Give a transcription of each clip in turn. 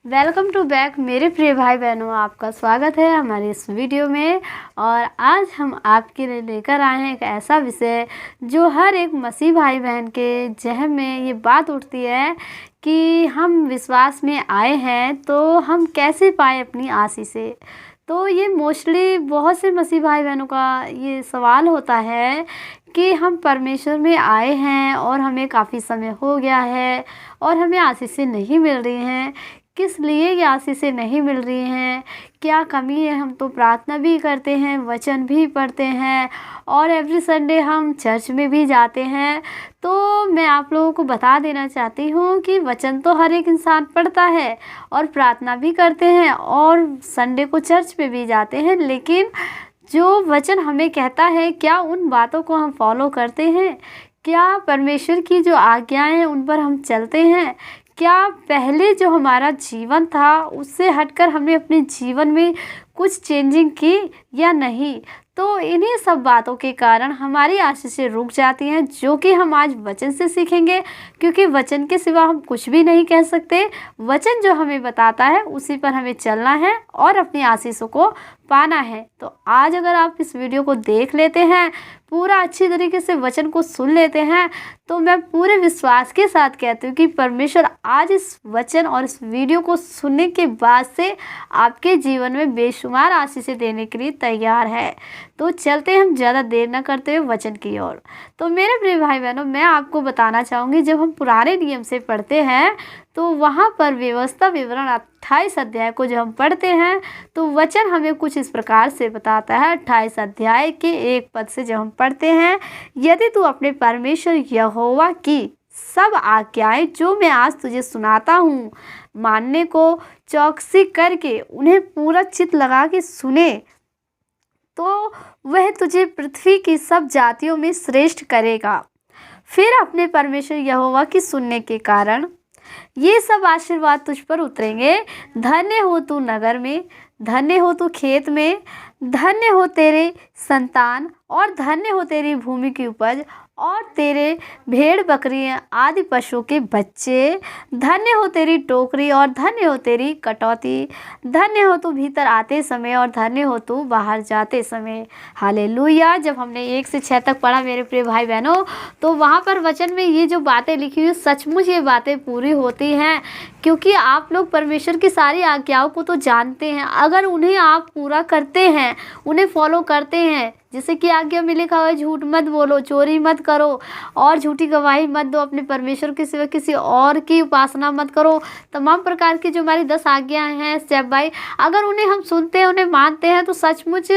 Welcome to back मेरे प्रिय भाई बहनों, आपका स्वागत है हमारे इस वीडियो में। और आज हम आपके लिए लेकर आए हैं एक ऐसा विषय जो हर एक मसीह भाई बहन के जहन में ये बात उठती है कि हम विश्वास में आए हैं तो हम कैसे पाए अपनी आशीषें। तो ये मोस्टली बहुत से मसीह भाई बहनों का ये सवाल होता है कि हम परमेश्वर में आए हैं और हमें काफ़ी समय हो गया है और हमें आशीषें नहीं मिल रही हैं। किस लिए ये आशीषें नहीं मिल रही हैं, क्या कमी है। हम तो प्रार्थना भी करते हैं, वचन भी पढ़ते हैं और एवरी संडे हम चर्च में भी जाते हैं। तो मैं आप लोगों को बता देना चाहती हूँ कि वचन तो हर एक इंसान पढ़ता है और प्रार्थना भी करते हैं और संडे को चर्च में भी जाते हैं, लेकिन जो वचन हमें कहता है क्या उन बातों को हम फॉलो करते हैं? क्या परमेश्वर की जो आज्ञाएं हैं उन पर हम चलते हैं? क्या पहले जो हमारा जीवन था उससे हटकर हमने अपने जीवन में कुछ चेंजिंग की या नहीं? तो इन्हीं सब बातों के कारण हमारी आशीषें रुक जाती हैं, जो कि हम आज वचन से सीखेंगे, क्योंकि वचन के सिवा हम कुछ भी नहीं कह सकते। वचन जो हमें बताता है उसी पर हमें चलना है और अपनी आशीषों को पाना है। तो आज अगर आप इस वीडियो को देख लेते हैं, पूरा अच्छी तरीके से वचन को सुन लेते हैं, तो मैं पूरे विश्वास के साथ कहती हूँ कि परमेश्वर आज इस वचन और इस वीडियो को सुनने के बाद से आपके जीवन में बेशुमार आशीषें देने के लिए तैयार है। तो चलते हैं हम ज़्यादा देर न करते हुए वचन की ओर। तो मेरे प्रिय भाई बहनों, मैं आपको बताना चाहूँगी, जब हम पुराने नियम से पढ़ते हैं तो वहाँ पर व्यवस्था विवरण 28 अध्याय को जब हम पढ़ते हैं तो वचन हमें कुछ इस प्रकार से बताता है। 28 अध्याय के 1 पद से जब हम पढ़ते हैं, यदि तू अपने परमेश्वर यहोवा की सब आज्ञाएं जो मैं आज तुझे सुनाता हूँ मानने को चौकसी करके उन्हें पूरा चित्त लगा के सुने, तो वह तुझे पृथ्वी की सब जातियों में श्रेष्ठ करेगा। फिर अपने परमेश्वर यहोवा की सुनने के कारण ये सब आशीर्वाद तुझ पर उतरेंगे। धन्य हो तू नगर में, धन्य हो तू खेत में, धन्य हो तेरे संतान और धन्य हो तेरी भूमि की उपज और तेरे भेड़ बकरियां आदि पशुओं के बच्चे। धन्य हो तेरी टोकरी और धन्य हो तेरी कटौती। धन्य हो तू भीतर आते समय और धन्य हो तू बाहर जाते समय। हालेलुया। जब हमने 1 से 6 तक पढ़ा मेरे प्रिय भाई बहनों, तो वहाँ पर वचन में ये जो बातें लिखी हुई, सचमुच ये बातें पूरी होती हैं, क्योंकि आप लोग परमेश्वर की सारी आज्ञाओं को तो जानते हैं। अगर उन्हें आप पूरा करते हैं, उन्हें फॉलो करते हैं, जैसे कि आज्ञा में लिखा हुआ है, झूठ मत बोलो, चोरी मत करो और झूठी गवाही मत दो, अपने परमेश्वर के सिवा किसी और की उपासना मत करो। तमाम प्रकार की जो हमारी 10 आज्ञाएं हैं स्टेप बाय, अगर उन्हें हम सुनते हैं, उन्हें मानते हैं, तो सचमुच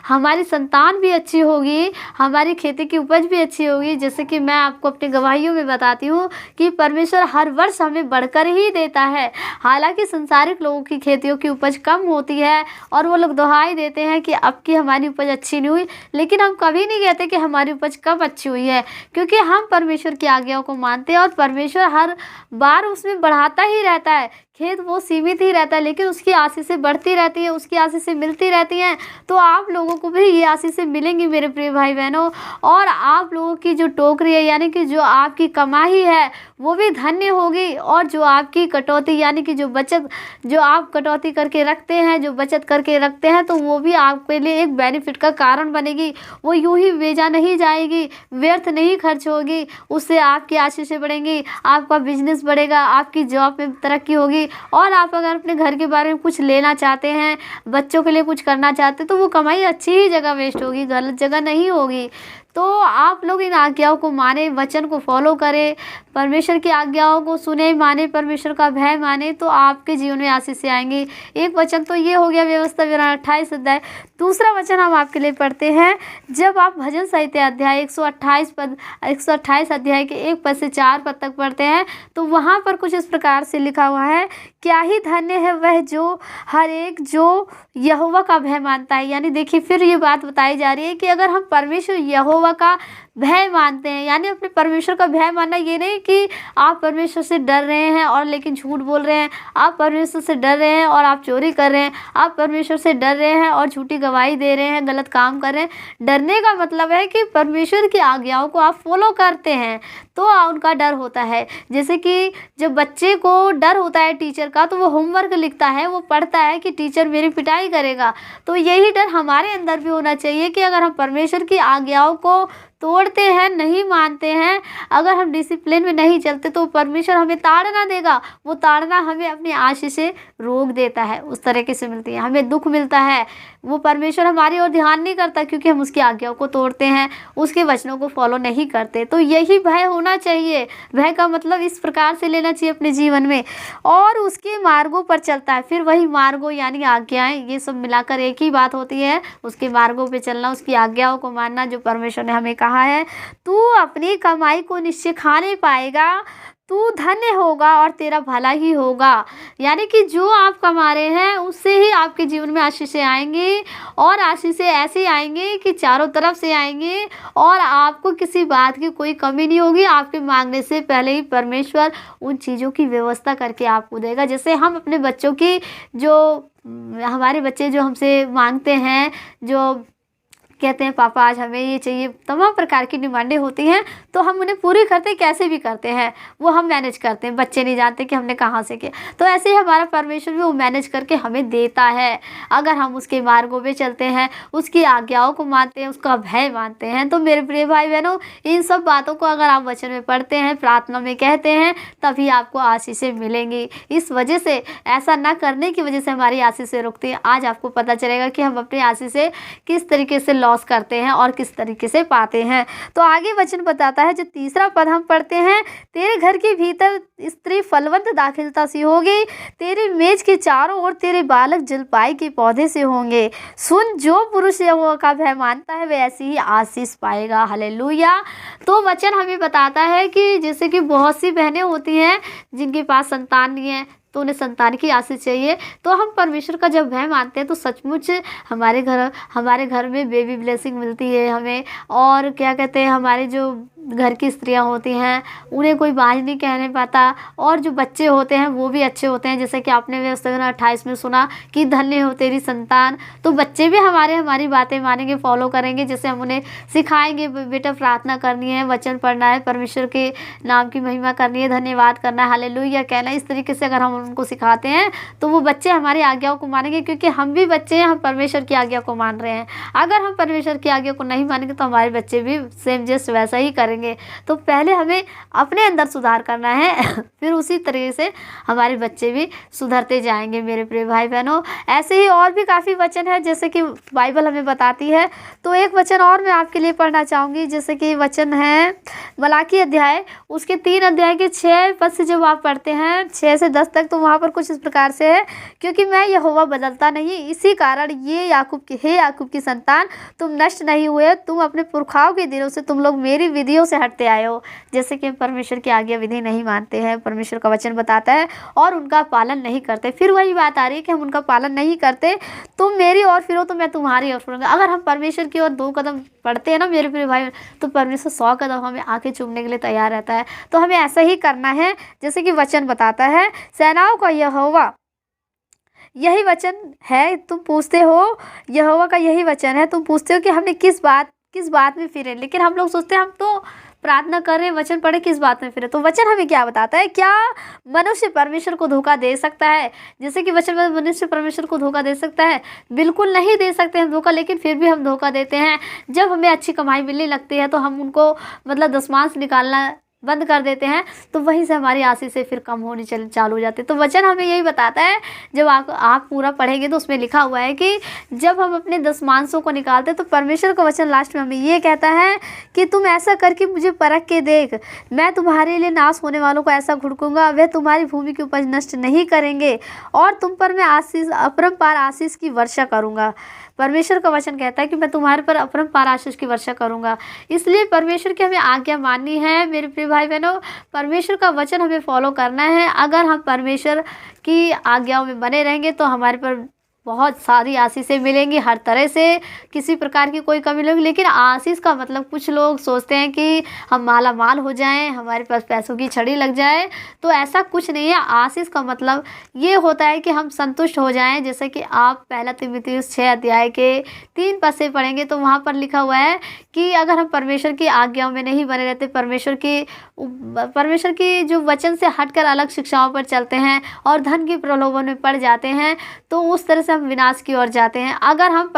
हमारी संतान भी अच्छी होगी, हमारी खेती की उपज भी अच्छी होगी। जैसे कि मैं आपको अपनी गवाहियों में बताती हूँ कि परमेश्वर हर वर्ष हमें बढ़कर ही देता है। हालांकि संसारिक लोगों की खेतियों की उपज कम होती है और वो लोग दुहाई देते हैं कि अब की हमारी उपज अच्छी नहीं हुई, लेकिन हम कभी नहीं कहते कि हमारी उपज कब अच्छी हुई है, क्योंकि हम परमेश्वर की आज्ञाओं को मानते हैं और परमेश्वर हर बार उसमें बढ़ाता ही रहता है। खेत वो सीमित ही रहता है, लेकिन उसकी आशीषें बढ़ती रहती हैं, उसकी आशीषें मिलती रहती हैं। तो आप लोगों को भी ये आशीषें मिलेंगी मेरे प्रिय भाई बहनों, और आप लोगों की जो टोकरी है, यानी कि जो आपकी कमाई है, वो भी धन्य होगी। और जो आपकी कटौती, यानी कि जो बचत, जो आप कटौती करके रखते हैं, जो बचत करके रखते हैं, तो वो भी आपके लिए एक बेनिफिट का कारण बनेगी। वो यूं ही बेजा नहीं जाएगी, व्यर्थ नहीं खर्च होगी, उससे आपकी आशीषें बढ़ेंगी, आपका बिजनेस बढ़ेगा, आपकी जॉब में तरक्की होगी। और आप अगर अपने घर के बारे में कुछ लेना चाहते हैं, बच्चों के लिए कुछ करना चाहते हैं, तो वो कमाई अच्छी ही जगह वेस्ट होगी, गलत जगह नहीं होगी। तो आप लोग इन आज्ञाओं को माने, वचन को फॉलो करें, परमेश्वर की आज्ञाओं को सुने, माने, परमेश्वर का भय माने, तो आपके जीवन में आशीषें आएंगी। एक वचन तो ये हो गया व्यवस्था विवरण 28 अध्याय। दूसरा वचन हम आपके लिए पढ़ते हैं, जब आप भजन संहिता अध्याय 128 अध्याय के 1 पद से 4 पद तक पढ़ते हैं, तो वहाँ पर कुछ इस प्रकार से लिखा हुआ है, क्या ही धन्य है वह जो हर एक जो यहोवा का भय मानता है। यानी देखिए, फिर ये बात बताई जा रही है कि अगर हम परमेश्वर यहोवा का भय मानते हैं, यानी अपने परमेश्वर का भय मानना ये नहीं कि आप परमेश्वर से डर रहे हैं और लेकिन झूठ बोल रहे हैं, आप परमेश्वर से डर रहे हैं और आप चोरी कर रहे हैं, आप परमेश्वर से डर रहे हैं और झूठी गवाही दे रहे हैं, गलत काम कर रहे हैं। डरने का मतलब है कि परमेश्वर की आज्ञाओं को आप फॉलो करते हैं, तो उनका डर होता है। जैसे कि जब बच्चे को डर होता है टीचर का, तो वो होमवर्क लिखता है, वो पढ़ता है कि टीचर मेरी पिटाई करेगा। तो यही डर हमारे अंदर भी होना चाहिए कि अगर हम परमेश्वर की आज्ञाओं को तोड़ते हैं, नहीं मानते हैं, अगर हम डिसिप्लिन में नहीं चलते, तो परमेश्वर हमें ताड़ना देगा। वो ताड़ना हमें अपनी आशीष से रोक देता है, उस तरीके से मिलती है, हमें दुख मिलता है। वो परमेश्वर हमारी ओर ध्यान नहीं करता क्योंकि हम उसकी आज्ञाओं को तोड़ते हैं, उसके वचनों को फॉलो नहीं करते। तो यही भय होना चाहिए। भय का मतलब इस प्रकार से लेना चाहिए अपने जीवन में, और उसके मार्गों पर चलता है। फिर वही मार्गों यानी आज्ञाएं, ये सब मिलाकर एक ही बात होती है, उसके मार्गों पे चलना, उसकी आज्ञाओं को मानना, जो परमेश्वर ने हमें कहा है। तू अपनी कमाई को निश्चय खाने पाएगा, तू धन्य होगा और तेरा भला ही होगा। यानी कि जो आप कमा रहे हैं उससे ही आपके जीवन में आशीषें आएंगी, और आशीषें ऐसे आएंगी कि चारों तरफ से आएंगी, और आपको किसी बात की कोई कमी नहीं होगी। आपके मांगने से पहले ही परमेश्वर उन चीज़ों की व्यवस्था करके आपको देगा। जैसे हम अपने बच्चों की, जो हमारे बच्चे जो हमसे मांगते हैं, जो कहते हैं पापा आज हमें ये चाहिए, तमाम प्रकार की डिमांडें होती हैं, तो हम उन्हें पूरी करते कैसे भी करते हैं, वो हम मैनेज करते हैं। बच्चे नहीं जानते कि हमने कहाँ से किया। तो ऐसे ही हमारा परमेश्वर भी वो मैनेज करके हमें देता है, अगर हम उसके मार्गों पे चलते हैं, उसकी आज्ञाओं को मानते हैं, उसका भय मानते हैं। तो मेरे प्रिय भाई बहनों, इन सब बातों को अगर आप वचन में पढ़ते हैं, प्रार्थना में कहते हैं, तभी आपको आशीषें मिलेंगी। इस वजह से, ऐसा ना करने की वजह से हमारी आशीषें रुकती हैं। आज आपको पता चलेगा कि हम अपनी आशीषें किस तरीके से लॉस करते हैं और किस तरीके से पाते हैं। तो आगे वचन बताता है, जो तीसरा पद हम पढ़ते हैं, तेरे घर के भीतर स्त्री फलवंत दाखिलता सी होगी, तेरी मेज के चारों ओर तेरे बालक जलपाई के पौधे से होंगे। सुन, जो पुरुष यहोवा का भय मानता है वह ऐसी ही आशीष पाएगा। हालेलुया। तो वचन हमें बताता है कि जैसे कि बहुत सी बहनें होती हैं जिनके पास संतान नहीं है, तो उन्हें संतान की आशीष चाहिए। तो हम परमेश्वर का जब भय मानते हैं तो सचमुच हमारे घर में बेबी ब्लेसिंग मिलती है हमें। और क्या कहते हैं, हमारे जो घर की स्त्रियां होती हैं उन्हें कोई बाज नहीं कहने पाता, और जो बच्चे होते हैं वो भी अच्छे होते हैं। जैसे कि आपने व्यवस्था 28 में सुना कि धन्य हो तेरी संतान। तो बच्चे भी हमारी बातें मानेंगे, फॉलो करेंगे। जैसे हम उन्हें सिखाएंगे, बेटा प्रार्थना करनी है, वचन पढ़ना है, परमेश्वर के नाम की महिमा करनी है, धन्यवाद करना है, हालेलुया कहना है। इस तरीके से अगर हम उनको सिखाते हैं तो वो बच्चे हमारी आज्ञाओं को मानेंगे, क्योंकि हम भी बच्चे हैं, हम परमेश्वर की आज्ञा को मान रहे हैं। अगर हम परमेश्वर की आज्ञा को नहीं मानेंगे तो हमारे बच्चे भी सेम जस्ट वैसा ही करेंगे। तो पहले हमें अपने अंदर सुधार करना है फिर उसी तरीके से हमारे बच्चे भी सुधरते जाएंगे। मेरे प्रिय भाई बहनों, ऐसे ही और भी काफ़ी वचन है जैसे कि बाइबल हमें बताती है। तो एक वचन और मैं आपके लिए पढ़ना चाहूँगी, जैसे कि वचन है मलाकी अध्याय, उसके 3 अध्याय के 6 पद से जब आप पढ़ते हैं 6 से 10 तक, तो वहाँ पर कुछ इस प्रकार से है, क्योंकि मैं यहोवा बदलता नहीं, इसी कारण ये याकूब की संतान, तुम नष्ट नहीं हुए, तुम अपने पुरखाओं के दिनों से तुम लोग मेरी विधियों से हटते आए हो। जैसे कि परमेश्वर की आज्ञा विधि नहीं मानते हैं, परमेश्वर का वचन बताता है, और उनका पालन नहीं करते। फिर वही बात आ रही है कि हम उनका पालन नहीं करते, तुम मेरी ओर फिरो तो मैं तुम्हारी ओर फिरूंगा। अगर हम परमेश्वर की ओर 2 कदम पढ़ते हैं ना मेरे प्रिय भाई, तो परमेश्वर 100 कदम हमें आके चूमने के लिए तैयार रहता है। तो हमें ऐसा ही करना है जैसे कि वचन बताता है, सेनाओं का यहोवा यही वचन है, तुम पूछते हो, यहोवा का यही वचन है, तुम पूछते हो कि हमने किस बात में फिरे। लेकिन हम लोग सोचते हैं हम तो प्रार्थना कर रहे हैं, वचन पढ़े, किस बात में फिरे। तो वचन हमें क्या बताता है, क्या मनुष्य परमेश्वर को धोखा दे सकता है? जैसे कि वचन में मनुष्य परमेश्वर को धोखा दे सकता है? बिल्कुल नहीं दे सकते हम धोखा, लेकिन फिर भी हम धोखा देते हैं। जब हमें अच्छी कमाई मिलने लगती है तो हम उनको दशमांश निकालना बंद कर देते हैं, तो वहीं से हमारी आशीषें फिर कम होनी चालू हो जाती है। तो वचन हमें यही बताता है, जब आप पूरा पढ़ेंगे तो उसमें लिखा हुआ है कि जब हम अपने दशमांशों को निकालते हैं तो परमेश्वर का वचन लास्ट में हमें ये कहता है कि तुम ऐसा करके मुझे परख के देख, मैं तुम्हारे लिए नाश होने वालों को ऐसा घुड़कूंगा, वे तुम्हारी भूमि की उपज नष्ट नहीं करेंगे, और तुम पर मैं अपरंपार आशीष की वर्षा करूँगा। परमेश्वर का वचन कहता है कि मैं तुम्हारे पर अपरंपार आशीष की वर्षा करूँगा। इसलिए परमेश्वर की हमें आज्ञा माननी है मेरे प्रिय भाई बहनों, परमेश्वर का वचन हमें फॉलो करना है। अगर हम परमेश्वर की आज्ञाओं में बने रहेंगे तो हमारे पर बहुत सारी आशीषें मिलेंगी हर तरह से, किसी प्रकार की कोई कमी नहीं होगी। लेकिन आशीष का मतलब कुछ लोग सोचते हैं कि हम माला माल हो जाएं, हमारे पास पैसों की छड़ी लग जाए, तो ऐसा कुछ नहीं है। आशीष का मतलब ये होता है कि हम संतुष्ट हो जाएं। जैसे कि आप पहला तीमुथियुस 6 अध्याय के 3 पद से पढ़ेंगे तो वहाँ पर लिखा हुआ है कि अगर हम परमेश्वर की आज्ञाओं में नहीं बने रहते, परमेश्वर की जो वचन से हटकर अलग शिक्षाओं पर चलते हैं और धन की प्रलोभन में पड़ जाते हैं, तो उस तरह से हम विनाश की ओर जाते हैं। अगर हम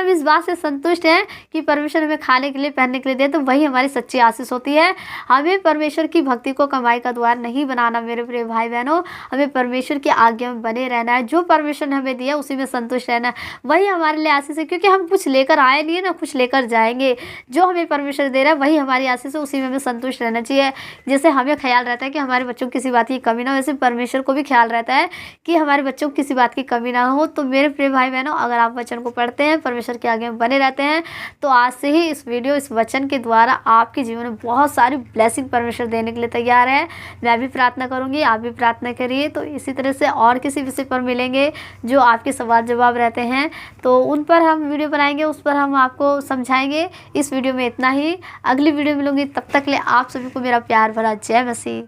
इस बात से संतुष्ट हैं कि परमेश्वर हमें खाने के लिए, पहनने के लिए दे, तो वही हमारी सच्ची आशीष होती है। हमें परमेश्वर की भक्ति को कमाई का द्वार नहीं बनाना मेरे प्रिय भाई बहनों, हमें परमेश्वर की आज्ञा में बने रहना है। जो परमेश्वर ने हमें दिया उसी में संतुष्ट रहना है, वही हमारे लिए आशीष है। क्योंकि हम कुछ लेकर आए नहीं है ना, कुछ लेकर जाएंगे। जो हमें परमेश्वर दे रहा है वही हमारी आशीष है, उसी में हमें संतुष्ट रहना चाहिए। जैसे हमें ख्याल रहता है कि हमारे बच्चों को किसी बात की कमी ना हो, वैसे परमेश्वर को भी ख्याल रहता है कि हमारे बच्चों को किसी बात की कमी ना हो। तो मेरे प्रिय भाई बहनों, अगर आप वचन को पढ़ते हैं, परमेश्वर के आगे बने रहते हैं, तो आज से ही इस वचन के द्वारा आपके जीवन में बहुत सारी ब्लेसिंग परमेश्वर देने के लिए तैयार है। मैं भी प्रार्थना करूंगी, आप भी प्रार्थना करिए। तो इसी तरह से और किसी विषय पर मिलेंगे जो आपके सवाल जवाब रहते हैं, तो उन पर हम वीडियो बनाएंगे, उस पर हम आपको समझाएंगे। इस वीडियो में इतना ही, अगली वीडियो मिलूंगी, तब तक के लिए आप सभी को मेरा प्यार भरा जय मसीह।